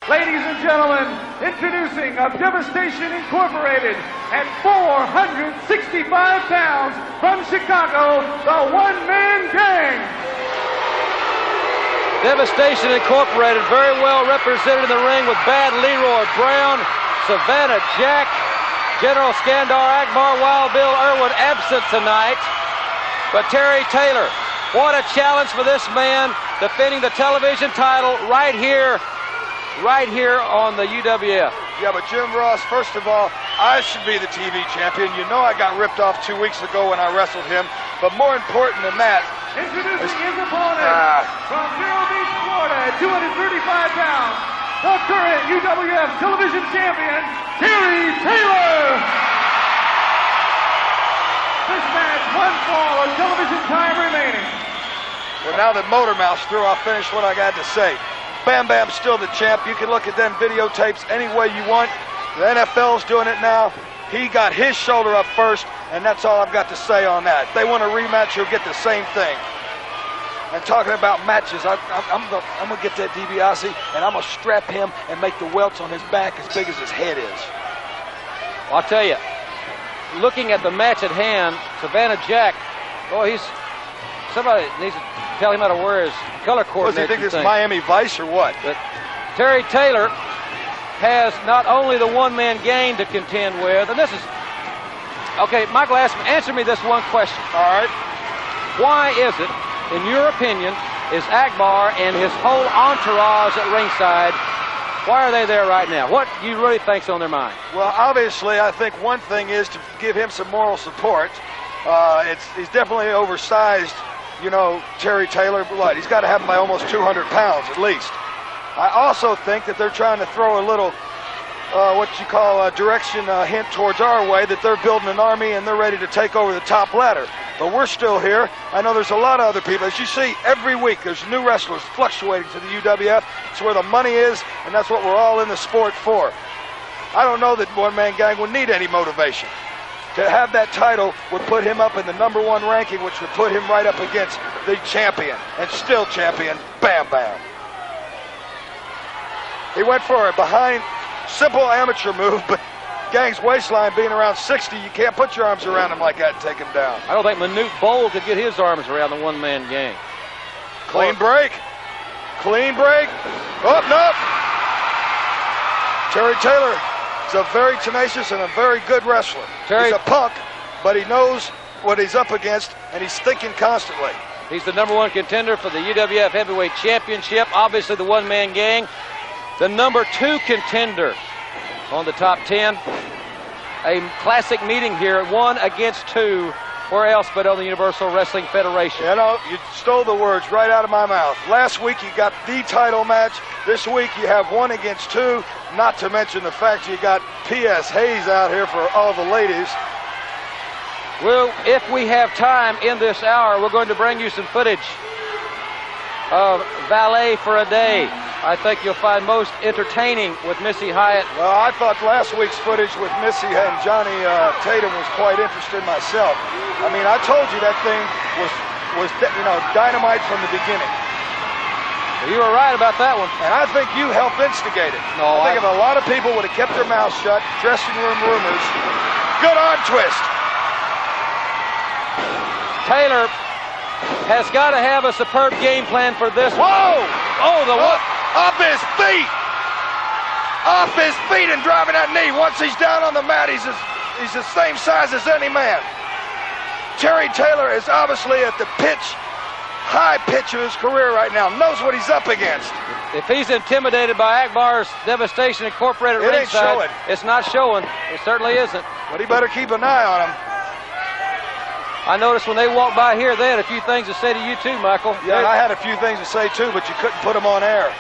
Ladies and gentlemen, introducing of Devastation Incorporated at 465 pounds from Chicago, the one-man gang. Devastation Incorporated very well represented in the ring with Bad Leroy Brown, Savannah Jack, General Skandar Akbar, Wild Bill Irwin absent tonight. But Terry Taylor, what a challenge for this man, defending the television title right here on the UWF. Yeah, but Jim Ross, first of all, I should be the TV champion. You know I got ripped off 2 weeks ago when I wrestled him. But more important than that, introducing his opponent from Vero Beach, Florida, at 235 pounds, the current UWF television champion, Terry Taylor. This match, one fall of television time remaining. Well, now that Motor Mouth's through, I'll finish what I got to say. Bam Bam's still the champ. You can look at them videotapes any way you want. The NFL's doing it now. He got his shoulder up first, and that's all I've got to say on that. If they want a rematch, he'll get the same thing. And talking about matches, I'm gonna get that DiBiase, and I'm gonna strap him and make the welts on his back as big as his head is. I'll tell you, looking at the match at hand, Savannah Jack, boy, somebody needs to tell him how to wear his color coordinator. Does he think this is Miami Vice or what? But Terry Taylor has not only the one-man gang to contend with, and this is, okay, Michael, answer me this one question. All right. Why is it, in your opinion, is Akbar and his whole entourage at ringside, why are they there right now? What do you really think's on their mind? Well, obviously, I think one thing is to give him some moral support. He's definitely oversized, you know, Terry Taylor, but he's got to have him by almost 200 pounds at least. I also think that they're trying to throw a little, what you call a direction hint towards our way, that they're building an army and they're ready to take over the top ladder. But we're still here. I know there's a lot of other people. As you see, every week there's new wrestlers fluctuating to the UWF. It's where the money is, and that's what we're all in the sport for. I don't know that one-man gang would need any motivation. To have that title would put him up in the #1 ranking, which would put him right up against the champion, and still champion, Bam Bam. He went for a behind, simple amateur move, but Gang's waistline being around 60, you can't put your arms around him like that and take him down. I don't think Manute Bowl could get his arms around the one-man gang. Clean break. Clean break. Oh, no. Terry Taylor is a very tenacious and a very good wrestler. He's a punk, but he knows what he's up against, and he's thinking constantly. He's the #1 contender for the UWF Heavyweight Championship. Obviously the one-man gang. The #2 contender on the top 10. A classic meeting here, 1 against 2. Where else but on the Universal Wrestling Federation? You know, you stole the words right out of my mouth. Last week you got the title match. This week you have 1 against 2. Not to mention the fact you got P.S. Hayes out here for all the ladies. Well, if we have time in this hour, we're going to bring you some footage of Valet for a Day. I think you'll find most entertaining with Missy Hyatt. Well, I thought last week's footage with Missy and Johnny Tatum was quite interesting myself. I mean, I told you that thing was you know, dynamite from the beginning. Well, you were right about that one. And I think you helped instigate it. No, I think if a lot of people would have kept their mouths shut, dressing room rumors, good arm twist. Taylor has got to have a superb game plan for this. Whoa! Oh, the what? Off his feet! Off his feet and driving that knee. Once he's down on the mat, he's the same size as any man. Terry Taylor is obviously at the high pitch of his career right now. Knows what he's up against. If he's intimidated by Akbar's Devastation Incorporated ringside, it's not showing. It certainly isn't. But he better keep an eye on him. I noticed when they walked by here, they had a few things to say to you too, Michael. Yeah, and I had a few things to say too, but you couldn't put them on air.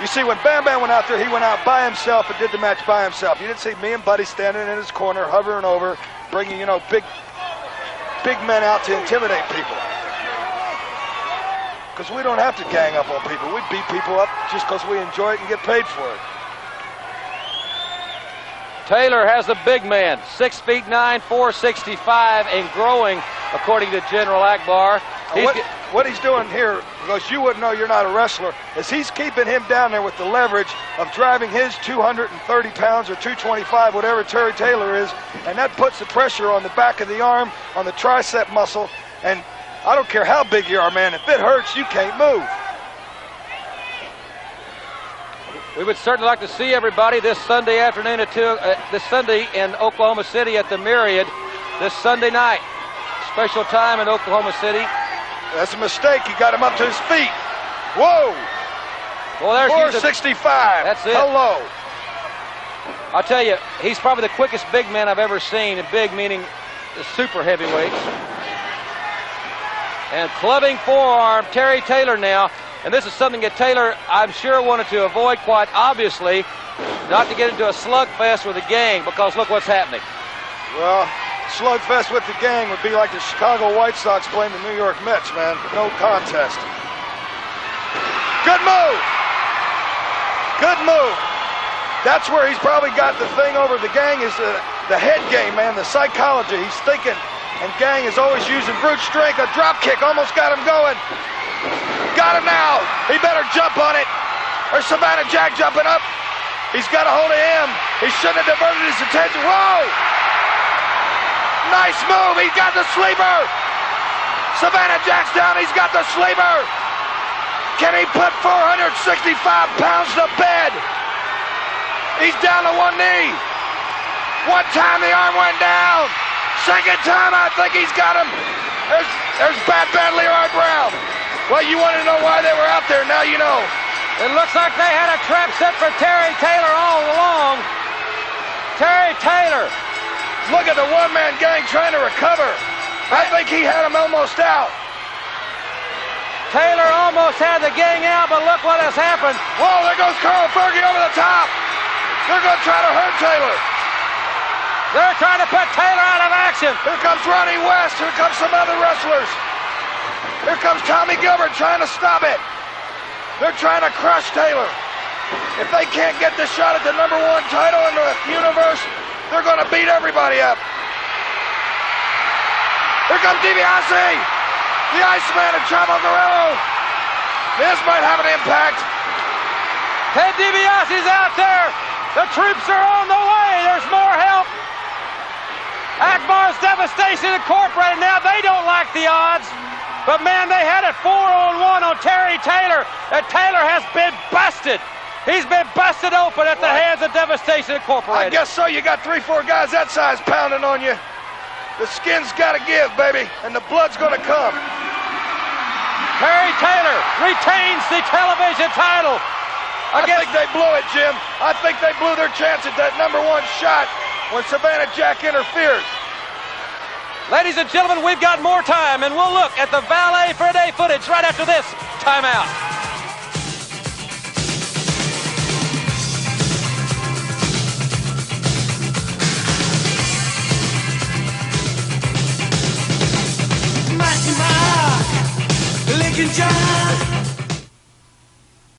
You see, when Bam Bam went out there, he went out by himself and did the match by himself. You didn't see me and Buddy standing in his corner, hovering over, bringing, you know, big men out to intimidate people. Because we don't have to gang up on people. We beat people up just because we enjoy it and get paid for it. Taylor has the big man, 6'9", 465, and growing, according to General Akbar. what he's doing here, because you wouldn't know, you're not a wrestler, is he's keeping him down there with the leverage of driving his 230 pounds or 225, whatever Terry Taylor is, and that puts the pressure on the back of the arm, on the tricep muscle, and I don't care how big you are, man, if it hurts, you can't move. We would certainly like to see everybody this Sunday afternoon at this Sunday in Oklahoma City at the Myriad this Sunday night. Special time in Oklahoma City. That's a mistake. He got him up to his feet. Whoa! Well, there's 465. That's it. Hello. I'll tell you, he's probably the quickest big man I've ever seen. And big meaning the super heavyweights. And clubbing forearm, Terry Taylor now. And this is something that Taylor, I'm sure, wanted to avoid quite obviously, not to get into a slugfest with the gang, because look what's happening. Well, slugfest with the gang would be like the Chicago White Sox playing the New York Mets, man. No contest. Good move. Good move. That's where he's probably got the thing over the gang is the head game, man, the psychology. He's thinking, and gang is always using brute strength. A drop kick almost got him going. Got him now. He better jump on it. There's Savannah Jack jumping up. He's got a hold of him. He shouldn't have diverted his attention. Whoa! Nice move. He's got the sleeper. Savannah Jack's down. He's got the sleeper. Can he put 465 pounds to bed? He's down to one knee. One time the arm went down. Second time, I think he's got him. There's Bad Leroy Brown. Well, you want to know why they were out there. Now you know. It looks like they had a trap set for Terry Taylor all along. Terry Taylor. Look at the one-man gang trying to recover. I think he had him almost out. Taylor almost had the gang out, but look what has happened. Whoa, there goes Carl Fergie over the top. They're going to try to hurt Taylor. They're trying to put Taylor out of action. Here comes Ronnie West. Here comes some other wrestlers. Here comes Tommy Gilbert trying to stop it. They're trying to crush Taylor. If they can't get the shot at the #1 title in the universe, they're going to beat everybody up. Here comes DiBiase, the Iceman and Chavo Guerrero. This might have an impact. Ted DiBiase's out there. The troops are on the way. There's more help. Akbar's Devastation Incorporated. Now they don't like the odds. But, man, they had it 4-on-1 on Terry Taylor, and Taylor has been busted. He's been busted open at the hands of Devastation Incorporated. I guess so. You got 3-4 guys that size pounding on you. The skin's got to give, baby, and the blood's going to come. Terry Taylor retains the television title. I think they blew it, Jim. I think they blew their chance at that #1 shot when Savannah Jack interfered. Ladies and gentlemen, we've got more time, and we'll look at the Valet Friday footage right after this timeout. Marky Mark, Lincoln John.